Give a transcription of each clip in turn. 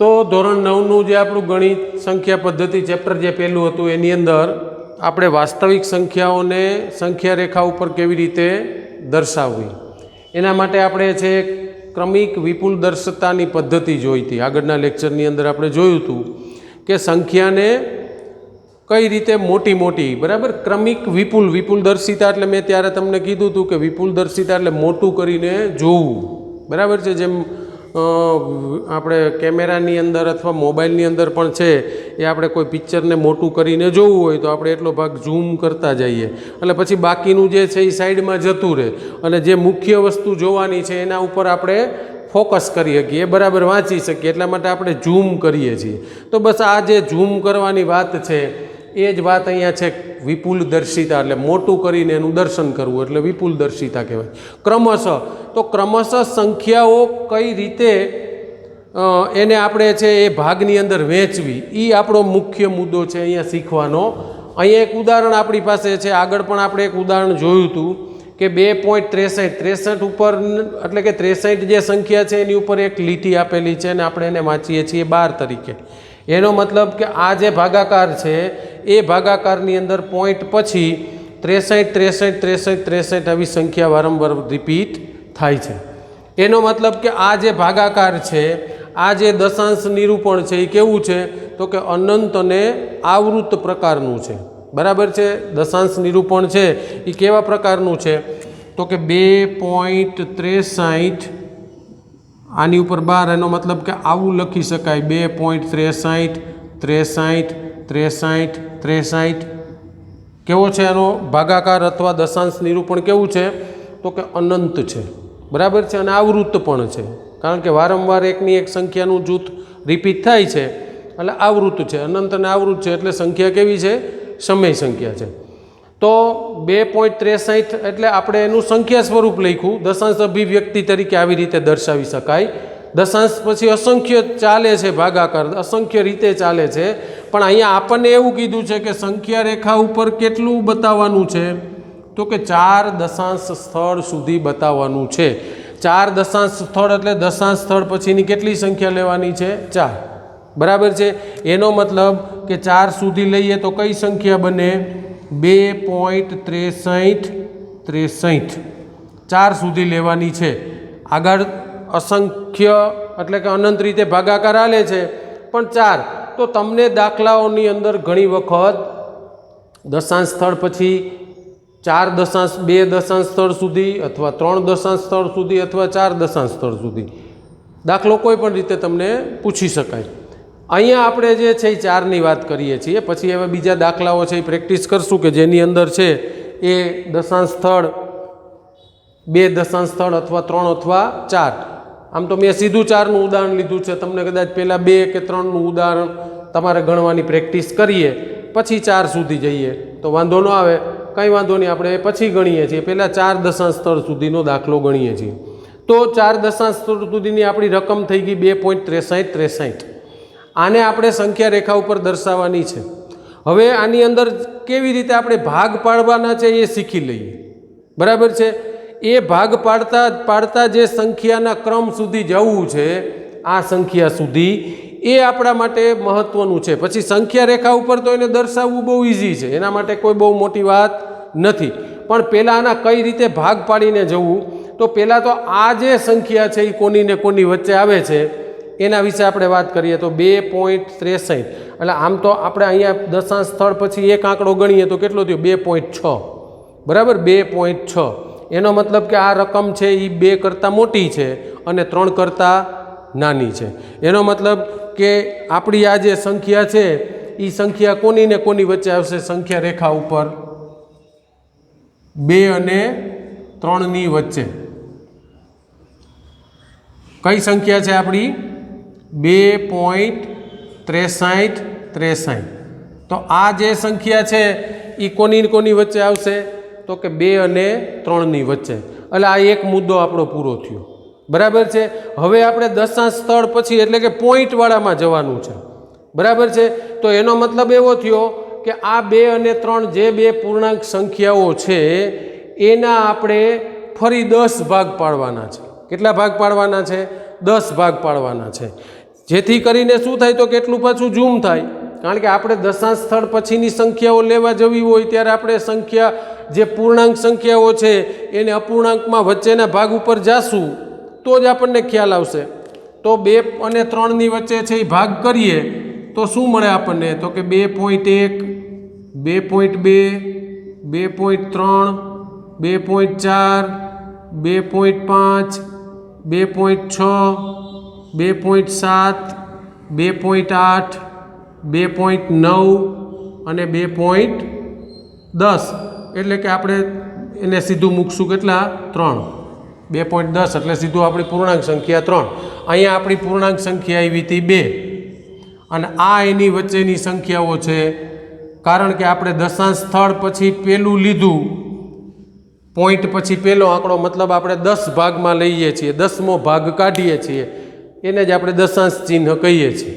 તો ધોરણ 9નું જે આપણું ગણિત સંખ્યા પદ્ધતિ ચેપ્ટર જે પહેલું હતું એની અંદર આપણે વાસ્તવિક સંખ્યાઓને સંખ્યા રેખા ઉપર કેવી રીતે દર્શાવવી એના માટે આપણે છે ક્રમિક વિપુલ દર્શકતાની પદ્ધતિ જોઈ હતી। આગળના લેક્ચરની અંદર આપણે જોયું હતું કે સંખ્યાને કઈ રીતે મોટી મોટી બરાબર ક્રમિક વિપુલ દર્શિતા એટલે મેં ત્યારે તમને કીધું હતું કે વિપુલ દર્શિતા એટલે મોટું કરીને જોવું બરાબર છે। જેમ આપણે કેમેરાની અંદર અથવા મોબાઈલની અંદર પણ છે એ આપણે કોઈ પિક્ચરને મોટું કરીને જોવું હોય તો આપણે એટલો ભાગ ઝૂમ કરતા જઈએ એટલે પછી બાકીનું જે છે એ સાઈડમાં જતું રહે અને જે મુખ્ય વસ્તુ જોવાની છે એના ઉપર આપણે ફોકસ કરી શકીએ બરાબર વાંચી શકીએ એટલા માટે આપણે ઝૂમ કરીએ છીએ। તો બસ આ જે ઝૂમ કરવાની વાત છે એ જ વાત અહીંયા છે વિપુલ દર્શિતા એટલે મોટું કરીને એનું દર્શન કરવું એટલે વિપુલ દર્શિતા કહેવાય। ક્રમશઃ તો ક્રમશઃ સંખ્યાઓ કઈ રીતે એને આપણે છે એ ભાગની અંદર વહેંચવી એ આપણો મુખ્ય મુદ્દો છે અહીંયા શીખવાનો। અહીંયા એક ઉદાહરણ આપણી પાસે છે, આગળ પણ આપણે એક ઉદાહરણ જોયું હતું કે 2.63 ઉપર એટલે કે 63 જે સંખ્યા છે એની ઉપર એક લીટી આપેલી છે અને આપણે એને વાંચીએ છીએ 12 તરીકે। એનો મતલબ કે આ જે ભાગાકાર છે એ ભાગાકારની અંદર પોઈન્ટ પછી 63 આવી સંખ્યા વારંવાર રિપીટ થાય છે। એનો મતલબ કે આ જે ભાગાકાર છે આ જે દશાંશ નિરૂપણ છે એ કેવું છે તો કે અનંત અને આવૃત પ્રકારનું છે બરાબર છે। દશાંશ નિરૂપણ છે એ કેવા પ્રકારનું છે તો કે 2.63 આની ઉપર 12 એનો મતલબ કે આવું લખી શકાય 2.63 કેવો છે એનો ભાગાકાર અથવા દશાંશ નિરૂપણ કેવું છે તો કે અનંત છે બરાબર છે અને આવૃત પણ છે કારણ કે વારંવાર એકની એક સંખ્યાનું જૂથ રિપીટ થાય છે એટલે આવૃત છે। અનંત અને આવૃત છે એટલે સંખ્યા કેવી છે સમય સંખ્યા છે। તો 2.63 એટલે આપણે એનું સંખ્યા સ્વરૂપ લખ્યું દશાંશ અભિવ્યક્તિ તરીકે આવી રીતે દર્શાવી શકાય। દશાંશ પછી અસંખ્ય ચાલે છે ભાગાકાર અસંખ્ય રીતે ચાલે છે પણ અહીંયા આપણને એવું કીધું છે કે સંખ્યા રેખા ઉપર કેટલું બતાવવાનું છે તો કે 4 દશાંશ સ્થળ સુધી બતાવવાનું છે। 4 દશાંશ સ્થળ એટલે દશાંશ સ્થળ પછીની કેટલી સંખ્યા લેવાની છે 4 બરાબર છે। એનો મતલબ કે 4 સુધી લઈએ તો કઈ સંખ્યા બને 2.63 4 સુધી લેવાની છે। આગળ અસંખ્ય એટલે કે અનંત રીતે ભાગાકાર આલે છે પણ 4 તો તમને દાખલાઓની અંદર ઘણી વખત દશાંશ સ્થળ પછી 4 દશાંશ 2 દશાંશ સ્થળ સુધી અથવા 3 દશાંશ સ્થળ સુધી અથવા 4 દશાંશ સ્થળ સુધી દાખલો કોઈ પણ રીતે તમને પૂછી શકાય। અહીંયા આપણે જે છે એ 4ની વાત કરીએ છીએ પછી હવે બીજા દાખલાઓ છે એ પ્રેક્ટિસ કરશું કે જેની અંદર છે એ દશાંશ સ્થળ 2 દશાંશ સ્થળ અથવા 3 અથવા 4 આમ તો મેં સીધું 4નું ઉદાહરણ લીધું છે તમને કદાચ પહેલાં 2 કે 3નું ઉદાહરણ તમારે ગણવાની પ્રેક્ટિસ કરીએ પછી 4 સુધી જઈએ તો વાંધો ન આવે કંઈ વાંધો નહીં આપણે પછી ગણીએ છીએ પહેલાં 4 દશાંશ સ્થળ સુધીનો દાખલો ગણીએ છીએ। તો 4 દશાંશ સ્થળ સુધીની આપણી રકમ થઈ ગઈ 2.63 આને આપણે સંખ્યા રેખા ઉપર દર્શાવવાની છે। હવે આની અંદર કેવી રીતે આપણે ભાગ પાડવાના છે એ શીખી લઈએ બરાબર છે। એ ભાગ પાડતા જે સંખ્યાના ક્રમ સુધી જવું છે આ સંખ્યા સુધી એ આપણા માટે મહત્વનું છે। પછી સંખ્યા રેખા ઉપર તો એને દર્શાવવું બહુ ઇઝી છે એના માટે કોઈ બહુ મોટી વાત નથી પણ પહેલાં આના કઈ રીતે ભાગ પાડીને જવું તો પહેલાં તો આ જે સંખ્યા છે એ કોની ને કોની વચ્ચે આવે છે એના વિશે આપણે વાત કરીએ તો 2.63 એટલે આમ તો આપણે અહીંયા દશાંશ સ્થળ પછી એક આંકડો ગણીએ તો કેટલો થયો 2.6 બરાબર 2.6 એનો મતલબ કે આ રકમ છે એ 2 કરતાં મોટી છે અને 3 કરતાં નાની છે। એનો મતલબ કે આપણી આ જે સંખ્યા છે એ સંખ્યા કોની ને કોની વચ્ચે આવશે સંખ્યા રેખા ઉપર 2 અને 3ની વચ્ચે કઈ સંખ્યા છે આપણી 2.63 તો આ જે સંખ્યા છે એ કોની વચ્ચે આવશે તો કે 2 અને 3ની વચ્ચે એટલે આ એક મુદ્દો આપણો પૂરો થયો બરાબર છે। હવે આપણે દશાંશ સ્થળ પછી એટલે કે પોઈન્ટવાળામાં જવાનું છે બરાબર છે। તો એનો મતલબ એવો થયો કે આ 2 અને 3 જે બે પૂર્ણાંક સંખ્યાઓ છે એના આપણે ફરી 10 ભાગ પાડવાના છે। કેટલા ભાગ પાડવાના છે 10 ભાગ પાડવાના છે। જેથી કરીને શું થાય તો કેટલું પાછું ઝૂમ થાય, કારણ કે આપણે દશાંશ સ્થળ પછીની સંખ્યાઓ લેવા જવી હોય ત્યારે આપણે સંખ્યા જે પૂર્ણાંક સંખ્યાઓ છે એને અપૂર્ણાંકમાં વચ્ચેના ભાગ ઉપર જાશું તો જ આપણને ખ્યાલ આવશે. તો 2 અને 3ની વચ્ચે છે એ ભાગ કરીએ તો શું મળે આપણને? તો કે 2.1, 2.2, 2.3, 2.4, 2.5, 2.6, 2.7, 2.8, 2.9 અને 2.10. એટલે કે આપણે એને સીધું મૂકશું કેટલા? 3. 2.10 એટલે સીધું આપણી પૂર્ણાંક સંખ્યા 3. અહીંયા આપણી પૂર્ણાંક સંખ્યા આવી હતી 2 અને આ એની વચ્ચેની સંખ્યાઓ છે. કારણ કે આપણે દશાંશ સ્થળ પછી પેલું લીધું, પોઈન્ટ પછી પહેલો આંકડો, મતલબ આપણે 10 ભાગમાં લઈએ છીએ, 10મો ભાગ કાઢીએ છીએ, એને જ આપણે દશાંશ ચિહ્ન કહીએ છીએ.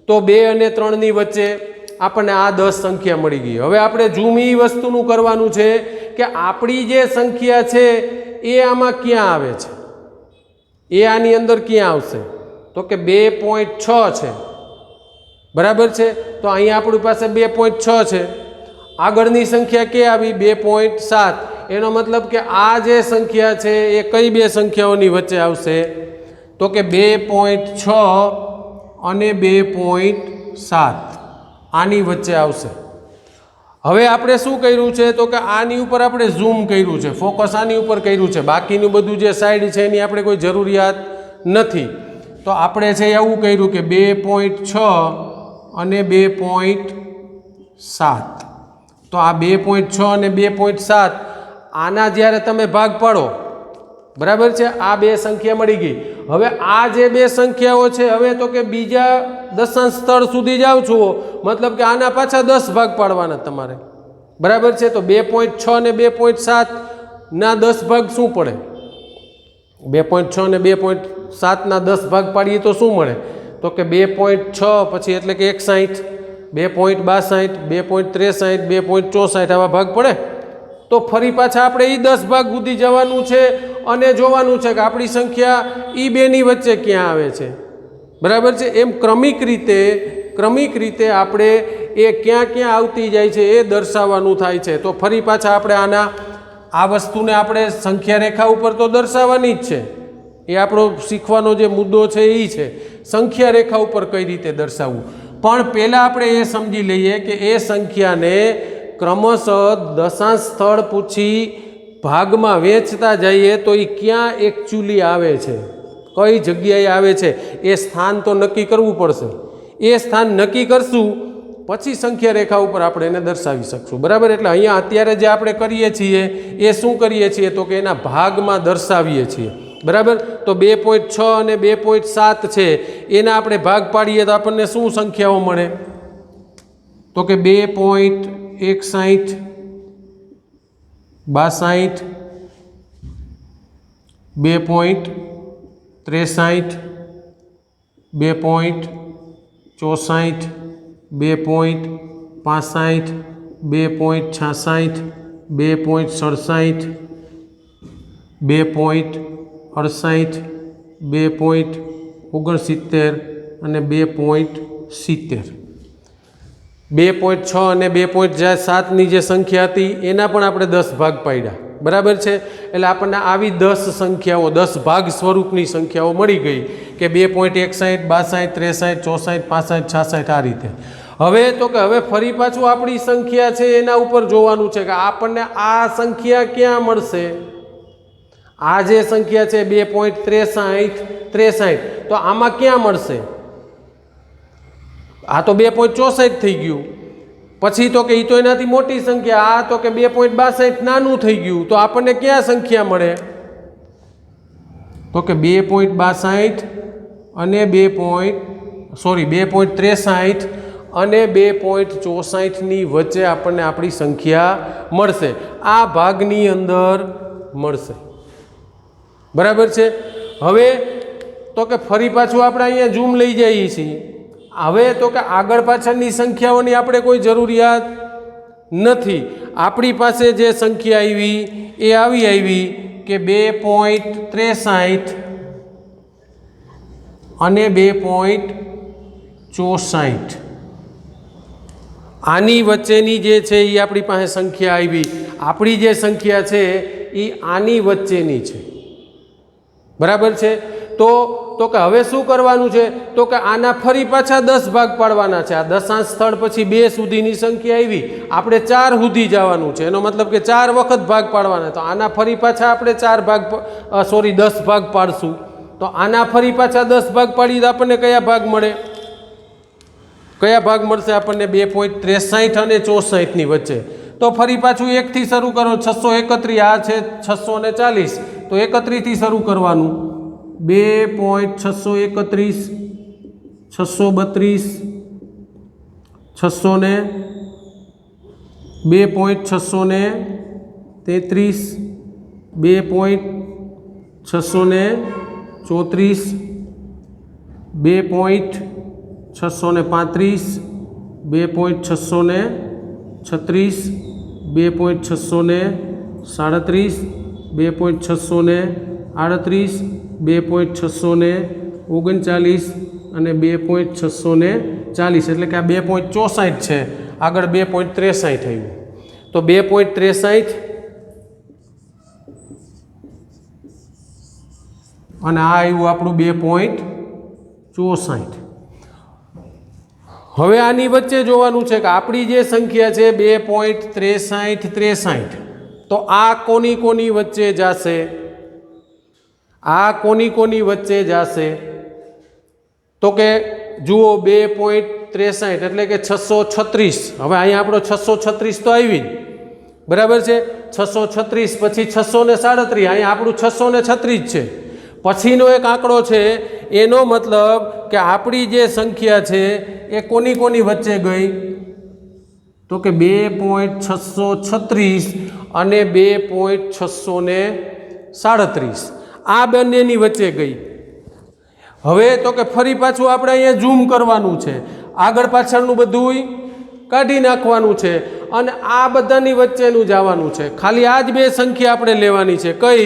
તો 2 અને 3ની વચ્ચે આપણને આ 10 સંખ્યા મળી ગઈ. હવે આપણે ઝૂમ એ વસ્તુનું કરવાનું છે કે આપણી જે સંખ્યા છે એ આમાં ક્યાં આવે છે, એ આની અંદર ક્યાં આવશે? તો કે 2.6 છે, બરાબર છે. તો અહીંયા આપણી પાસે 2.6 છે. આગળની સંખ્યા કે આવી? 2.7. એનો મતલબ કે આ જે સંખ્યા છે એ કઈ બે સંખ્યાઓની વચ્ચે આવશે? તો કે 2.6 અને 2.7 આની વચ્ચે આવશે. હવે આપણે શું કર્યું છે? તો કે આની ઉપર આપણે ઝૂમ કર્યું છે, ફોકસ આની ઉપર કર્યું છે, બાકીનું બધું જે સાઈડ છે એની આપણે કોઈ જરૂરિયાત નથી. તો આપણે છે એવું કર્યું કે 2.6 અને 2.7. તો આ 2.6 અને 2.7 આના જ્યારે તમે ભાગ પાડો, બરાબર છે, આ બે સંખ્યા મળી ગઈ. હવે આ જે બે સંખ્યાઓ છે, હવે તો કે બીજા દશાંશ સ્થળ સુધી જાઓ છો, મતલબ કે આના પાછા 10 ભાગ પાડવાના તમારે, બરાબર છે. તો 2.6 અને 2.7 ના 10 ભાગ શું પડે? 2.6 અને 2.7 ના 10 ભાગ પાડીએ તો શું મળે? તો કે 2.6 પછી એટલે કે 61, 2.62, 2.63, 2.64 આવા ભાગ પડે. તો ફરી પાછા આપણે એ 10 ભાગ સુધી જવાનું છે અને જોવાનું છે કે આપણી સંખ્યા એ બેની વચ્ચે ક્યાં આવે છે, બરાબર છે. એમ ક્રમિક રીતે આપણે એ ક્યાં ક્યાં આવતી જાય છે એ દર્શાવવાનું થાય છે. તો ફરી પાછા આપણે આ વસ્તુને આપણે સંખ્યા રેખા ઉપર તો દર્શાવવાની જ છે. એ આપણો શીખવાનો જે મુદ્દો છે એ છે સંખ્યા રેખા ઉપર કઈ રીતે દર્શાવવું. પણ પહેલાં આપણે એ સમજી લઈએ કે એ સંખ્યાને ક્રમશઃ દશાંશ સ્થળ પૂછી ભાગમાં વેચતા જઈએ તો એ ક્યાં એકચ્યુઅલી આવે છે, કઈ જગ્યાએ આવે છે, એ સ્થાન તો નક્કી કરવું પડશે. એ સ્થાન નક્કી કરશું પછી સંખ્યા રેખા ઉપર આપણે એને દર્શાવી શકશું, બરાબર. એટલે અહીંયા અત્યારે જે આપણે કરીએ છીએ એ શું કરીએ છીએ? તો કે એના ભાગમાં દર્શાવીએ છીએ, બરાબર. તો 2.6 અને 2.7 છે એના આપણે ભાગ પાડીએ તો આપણને શું સંખ્યાઓ મળે? તો કે 2.61, 62, 2.63, 2.64, 2.65, 2.66, 2.67, 2.68, 2.69 અને 2.70. 2.6 અને 2.7ની જે સંખ્યા હતી એના પણ આપણે 10 ભાગ પાડ્યા, બરાબર છે. એટલે આપણને આવી 10 સંખ્યાઓ, 10 ભાગ સ્વરૂપની સંખ્યાઓ મળી ગઈ કે 2.61, 62, 63, 64, 65, 66 આ રીતે. હવે તો કે હવે ફરી પાછું આપણી સંખ્યા છે એના ઉપર જોવાનું છે કે આપણને આ સંખ્યા ક્યાં મળશે. આ જે સંખ્યા છે 2.63, તો આમાં ક્યાં મળશે? આ તો 2.64 થઈ ગયું. પછી તો કે એ તો એનાથી મોટી સંખ્યા, આ તો કે 2.62 નાનું થઈ ગયું. તો આપણને ક્યાં સંખ્યા મળે? તો કે 2.62 અને 2.63 અને 2.64ની વચ્ચે આપણને આપણી સંખ્યા મળશે. આ ભાગની અંદર મળશે, બરાબર છે. હવે તો કે ફરી પાછું આપણે અહીંયા ઝૂમ લઈ જઈએ છીએ. હવે તો કે આગળ પાછળની સંખ્યાઓની આપણે કોઈ જરૂરિયાત નથી. આપણી પાસે જે સંખ્યા આવી એ આવી કે 2.63 અને 2.64. આની વચ્ચેની જે છે એ આપણી પાસે સંખ્યા આવી. આપણી જે સંખ્યા છે એ આની વચ્ચેની છે. બરાબર છે. તો કે હવે શું કરવાનું છે? તો કે આના ફરી પાછા 10 ભાગ પાડવાના છે. આ દશાંશ સ્થળ પછી 2 સુધીની સંખ્યા આવી, આપણે 4 સુધી જવાનું છે. એનો મતલબ કે 4 વખત ભાગ પાડવાના. તો આના ફરી પાછા આપણે 10 ભાગ પાડશું. તો આના ફરી પાછા 10 ભાગ પાડીએ તો આપણને કયા ભાગ મળે? કયા ભાગ મળશે આપણને? 2.63 અને 64 ની વચ્ચે. તો ફરી પાછું 1 થી શરૂ કરો. 631 આ છે 640, તો 31 થી શરૂ કરવાનું. 2.631, 632, 600 2.633, 2.634, 2.635, 2.636, 2.637, 2.638, 2.639 અને 2.640. એટલે કે આ 2.64 છે. આગળ 2.63 આવ્યું. તો 2.63 અને આ આવ્યું આપણું 2.64. હવે આની વચ્ચે જોવાનું છે કે આપણી જે સંખ્યા છે 2.63, તો આ કોની કોની વચ્ચે જશે? આ કોની કોની વચ્ચે જશે? તો કે જુઓ 2.63 એટલે કે 636. હવે અહીંયા આપણો 636 તો આવી જ. બરાબર છે. 636 પછી 637, અહીંયા આપણું 636 છે. પછીનો એક આંકડો છે, એનો મતલબ કે આપણી જે સંખ્યા છે એ કોની કોની વચ્ચે ગઈ? તો કે 2.636 અને 2.637. આ બંનેની વચ્ચે ગઈ. હવે તો કે ફરી પાછું આપણે અહીંયા ઝૂમ કરવાનું છે. આગળ પાછળનું બધું કાઢી નાખવાનું છે અને આ બધાની વચ્ચેનું જવાનું છે. ખાલી આ જ બે સંખ્યા આપણે લેવાની છે. કઈ?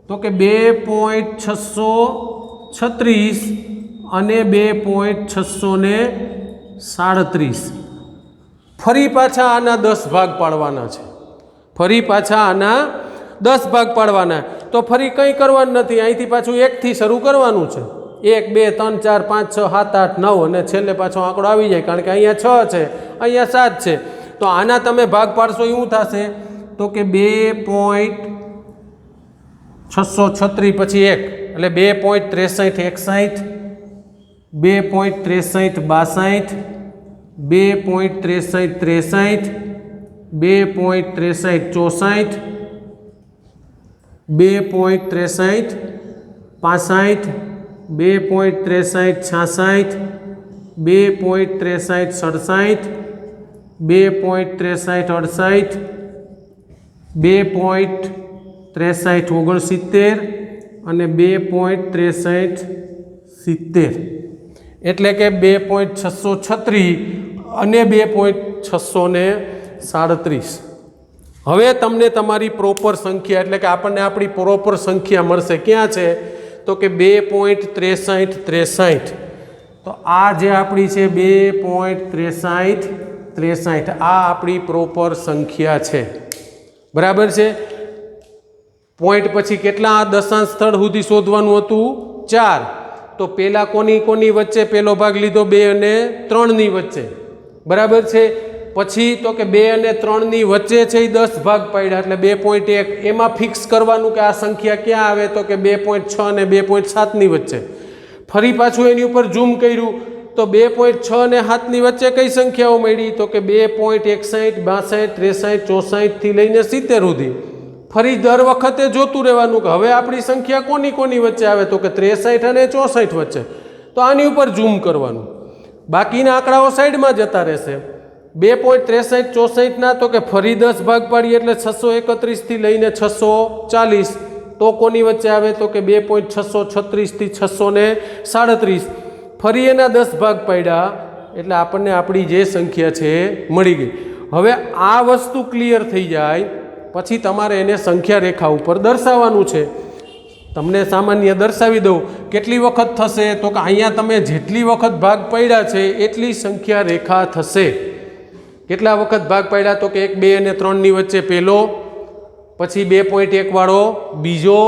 તો કે 2.636 અને 2.637. ફરી પાછા આના 10 ભાગ પાડવાના છે. ફરી પાછા આના 10 ભાગ પાડવાના. તો ફરી કંઈ કરવાનું નથી. અહીંથી પાછું 1 થી શરૂ કરવાનું છે. 1 2 3 4 5 6 7 8 9 અને છેલ્લે પાછો આંકડો આવી જાય, કારણ કે અહીંયા 6 છે, અહીંયા 7 છે. તો આના તમે ભાગ પાડશો એવું થશે. તો કે 2.636 પછી 1 એટલે 2.63 61, 2.63 62, 2.63 63, 2.63 64, 2.63 65, 2.63 67, 2.63 68, 2.63 69 અને 2.63 70. એટલે કે 2.636 અને 2.637. હવે તમને તમારી પ્રોપર સંખ્યા એટલે કે આપણને આપણી પ્રોપર સંખ્યા મળશે. ક્યાં છે? તો કે 2.63 તો આ જે આપણી છે 2.63 આ આપણી પ્રોપર સંખ્યા છે. બરાબર છે. પોઈન્ટ પછી કેટલા દશાંશ સ્થળ સુધી શોધવાનું હતું? 4. તો પેલા કોની કોની વચ્ચે પહેલો ભાગ લીધો? 2 અને 3 ની વચ્ચે. બરાબર છે. પછી તો કે 2 અને 3 ની વચ્ચે છે એ 10 ભાગ પાડ્યા એટલે 2.1. એમાં ફિક્સ કરવાનું કે આ સંખ્યા ક્યાં આવે? તો કે 2.6 અને 2.7 ની વચ્ચે. ફરી પાછું એની ઉપર ઝૂમ કર્યું તો 2.6 અને 7 ની વચ્ચે કઈ સંખ્યાઓ મળી? તો કે 2.61 62 63 64 થી લઈને 70 સુધી. ફરી દર વખતે જોતું રહેવાનું કે હવે આપણી સંખ્યા કોની કોની વચ્ચે આવે? તો કે 63 અને 64 વચ્ચે. તો આની ઉપર ઝૂમ કરવાનું. બાકીના આંકડાઓ સાઈડમાં જતા રહેશે. 2.63 64 ના તો કે ફરી 10 ભાગ પાડીએ એટલે 631 થી લઈને 640. તો કોની વચ્ચે આવે? તો કે 2.636 થી 637. ફરી એના 10 ભાગ પાડ્યા એટલે આપણને આપણી જે સંખ્યા છે મળી ગઈ. હવે આ વસ્તુ ક્લિયર થઈ જાય પછી તમારે એને સંખ્યા રેખા ઉપર દર્શાવવાનું છે. તમને સામાન્ય દર્શાવી દઉં કેટલી વખત થશે તો કે અહીંયા તમે જેટલી વખત ભાગ પાડ્યા છે એટલી સંખ્યા રેખા થશે. કેટલા વખત ભાગ પાડ્યા તો કે 1, 2 અને 3ની વચ્ચે પહેલો, પછી 2.1 વાળો બીજો,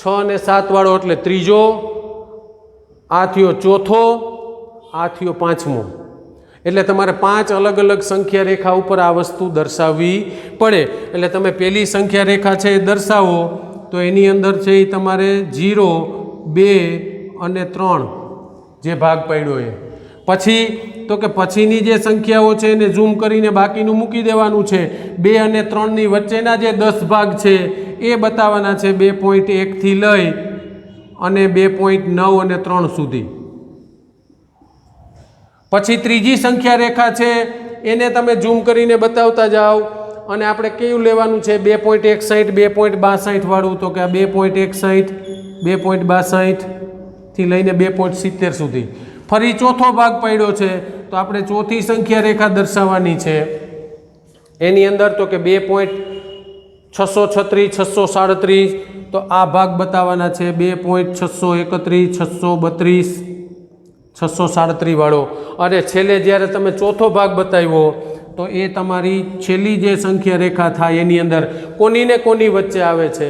6 અને 7 વાળો એટલે ત્રીજો, આ થયો ચોથો, આ થયો પાંચમો. એટલે તમારે 5 અલગ અલગ સંખ્યા રેખા ઉપર આ વસ્તુ દર્શાવવી પડે. એટલે તમે પહેલી સંખ્યા રેખા છે એ દર્શાવો તો એની અંદર છે એ તમારે 0, 2 અને 3 જે ભાગ પાડ્યો એ. પછી તો કે પછીની જે સંખ્યાઓ છે એને ઝૂમ કરીને બાકીનું મૂકી દેવાનું છે. 2 અને 3ની વચ્ચેના જે 10 ભાગ છે એ બતાવવાના છે 2.1 થી લઈ અને 2.9 અને 3 સુધી. પછી ત્રીજી સંખ્યા રેખા છે એને તમે ઝૂમ કરીને બતાવતા જાઓ અને આપણે કેવું લેવાનું છે 2.61, 2.62 વાળું તો કે આ 2.61, 2.62 થી લઈને 2.70 સુધી. ફરી ચોથો ભાગ પાડ્યો છે તો આપણે ચોથી સંખ્યા રેખા દર્શાવવાની છે. એની અંદર તો કે 2.636, 637 તો આ ભાગ બતાવવાના છે 2.631, 632, 637 વાળો. અને છેલ્લે જ્યારે તમે ચોથો ભાગ બતાવ્યો તો એ તમારી છેલ્લી જે સંખ્યા રેખા થાય એની અંદર કોની ને કોની વચ્ચે આવે છે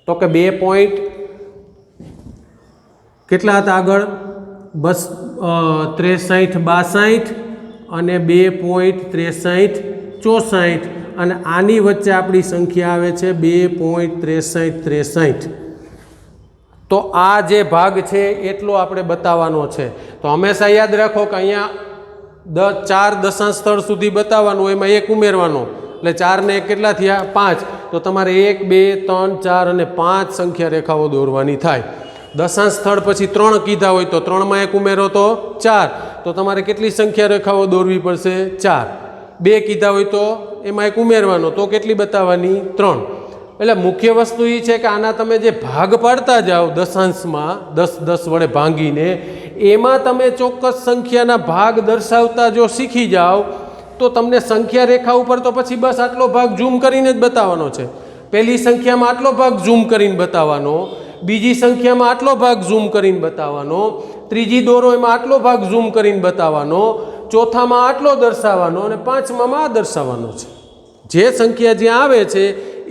તો કે 2. કેટલા હતા આગળ 63, 62 અને 2.63, 64 અને આની વચ્ચે આપણી સંખ્યા આવે છે 2.63, 63. તો આ જે ભાગ છે એટલો આપણે બતાવવાનો છે. તો હંમેશા યાદ રાખો કે અહીંયા 4 દશાંશ સ્થળ સુધી બતાવવાનું, એમાં 1 ઉમેરવાનો એટલે 4 ને 1 કેટલા થયા 5. તો તમારે 1, 2, 3, 4 અને 5 સંખ્યા રેખાઓ દોરવાની થાય. દશાંશ સ્થળ પછી 3 કીધા હોય તો 3માં 1 ઉમેરો તો 4. તો તમારે કેટલી સંખ્યા રેખાઓ દોરવી પડશે 4. 2 કીધા હોય તો એમાં 1 ઉમેરવાનો તો કેટલી બતાવવાની 3. એટલે મુખ્ય વસ્તુ એ છે કે આના તમે જે ભાગ પાડતા જાઓ દશાંશમાં 10 વડે ભાંગીને એમાં તમે ચોક્કસ સંખ્યાના ભાગ દર્શાવતા જો શીખી જાઓ તો તમને સંખ્યા રેખા ઉપર તો પછી બસ આટલો ભાગ ઝૂમ કરીને જ બતાવવાનો છે. પહેલી સંખ્યામાં આટલો ભાગ ઝૂમ કરીને બતાવવાનો, બીજી સંખ્યામાં આટલો ભાગ ઝૂમ કરીને બતાવવાનો, ત્રીજી દોરો એમાં આટલો ભાગ ઝૂમ કરીને બતાવવાનો, ચોથામાં આટલો દર્શાવવાનો અને પાંચમામાં આ દર્શાવવાનો છે. જે સંખ્યા જ્યાં આવે છે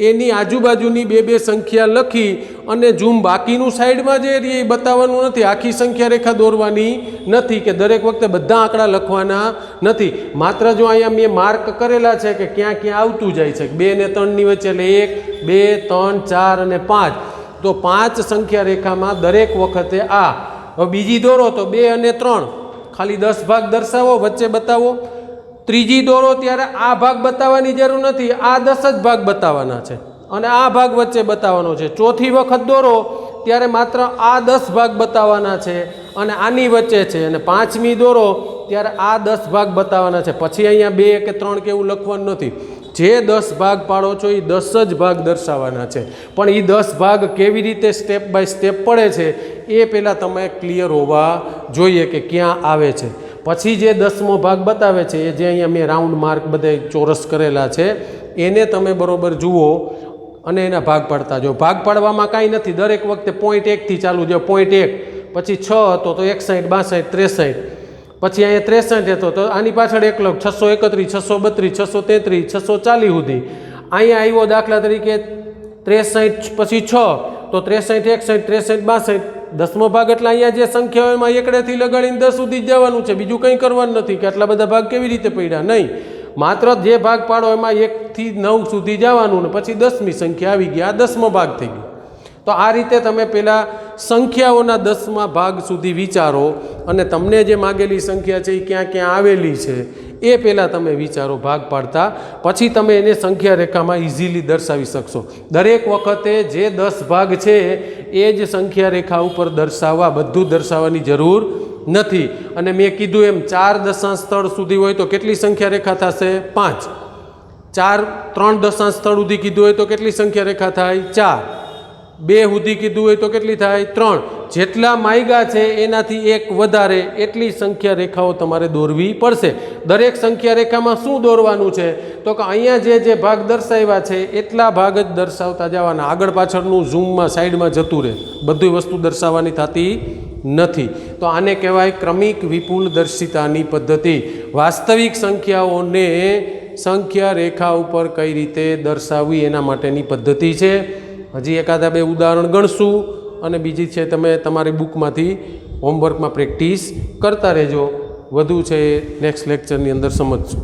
એની આજુબાજુની 2 સંખ્યા લખી અને ઝૂમ બાકીનું સાઈડમાં જે એ બતાવવાનું નથી. આખી સંખ્યા રેખા દોરવાની નથી કે દરેક વખતે બધા આંકડા લખવાના નથી. માત્ર જો અહીંયા મેં માર્ક કરેલા છે કે ક્યાં ક્યાં આવતું જાય છે 2 અને 3ની વચ્ચે એટલે 1, 2, 3, 4 અને 5. તો 5 સંખ્યા રેખામાં દરેક વખતે આ. હવે બીજી દોરો તો 2 અને 3 ખાલી 10 ભાગ દર્શાવો, વચ્ચે બતાવો. ત્રીજી દોરો ત્યારે આ ભાગ બતાવવાની જરૂર નથી, આ 10 જ ભાગ બતાવવાના છે અને આ ભાગ વચ્ચે બતાવવાનો છે. ચોથી વખત દોરો ત્યારે માત્ર આ 10 ભાગ બતાવવાના છે અને આની વચ્ચે છે. અને પાંચમી દોરો ત્યારે આ 10 ભાગ બતાવવાના છે. પછી અહીંયા 2 કે 3 કે એવું લખવાનું નથી. જે 10 ભાગ પાડો છો એ 10 જ ભાગ દર્શાવવાના છે. પણ એ 10 ભાગ કેવી રીતે સ્ટેપ બાય સ્ટેપ પડે છે એ પહેલાં તમે ક્લિયર હોવા જોઈએ કે ક્યાં આવે છે. પછી જે 10મો ભાગ બતાવે છે એ જે અહીંયા મેં રાઉન્ડ માર્ક બધે ચોરસ કરેલા છે એને તમે બરોબર જુઓ અને એના ભાગ પાડતા જાઓ. ભાગ પાડવામાં કાંઈ નથી, દરેક વખતે 0.1થી ચાલુ જાઓ. 0.1 પછી 6 હતો તો 61, 62, 63, પછી અહીંયા 63 હતો તો આની પાછળ 1 લખ 631, 632, 633, 640 સુધી. અહીંયા આવ્યો દાખલા તરીકે 63 પછી 6 તો 63, 61, 63, 62. 10મો ભાગ એટલે અહીંયા જે સંખ્યા હોય એમાં એકડેથી લગાડીને 10 સુધી જ જવાનું છે. બીજું કંઈ કરવાનું નથી કે આટલા બધા ભાગ કેવી રીતે પડ્યા, નહીં. માત્ર જે ભાગ પાડો એમાં 1 થી 9 સુધી જવાનું ને પછી 10મી સંખ્યા આવી ગઈ, આ 10મો ભાગ થઈ ગયો. તો આ રીતે તમે પહેલાં સંખ્યાઓના 10મા ભાગ સુધી વિચારો અને તમને જે માગેલી સંખ્યા છે એ ક્યાં ક્યાં આવેલી છે એ પહેલાં તમે વિચારો ભાગ પાડતા. પછી તમે એને સંખ્યા રેખામાં ઇઝીલી દર્શાવી શકશો. દરેક વખતે જે 10 ભાગ છે એ જ સંખ્યા રેખા ઉપર દર્શાવવા, બધું દર્શાવવાની જરૂર નથી. અને મેં કીધું એમ 4 દશાંશ સ્થળ સુધી હોય તો કેટલી સંખ્યા રેખા થશે 5. 3 દશાંશ સ્થળ સુધી કીધું હોય તો કેટલી સંખ્યા રેખા થાય 4. 2 સુધી કીધું હોય તો કેટલી થાય 3, જેટલા માયગા છે એનાથી 1 વધારે એટલી સંખ્યા રેખાઓ તમારે દોરવી પડશે. દરેક સંખ્યા રેખામાં શું દોરવાનું છે તો કે અહીંયા જે ભાગ દર્શાવ્યા છે એટલા ભાગ જ દર્શાવતા જવાના. આગળ પાછળનું ઝૂમમાં સાઈડમાં જતું રહે, બધી વસ્તુ દર્શાવવાની થતી નથી. તો આને કહેવાય ક્રમિક વિપુલ દર્શિતાની પદ્ધતિ. વાસ્તવિક સંખ્યાઓને સંખ્યા રેખા ઉપર કઈ રીતે દર્શાવવી એના માટેની પદ્ધતિ છે. હજી એકાદા 2 ઉદાહરણ ગણશું અને બીજી છે તમે તમારી બુકમાંથી હોમવર્કમાં પ્રેક્ટિસ કરતા રહેજો. વધુ છે નેક્સ્ટ લેક્ચરની અંદર સમજશું.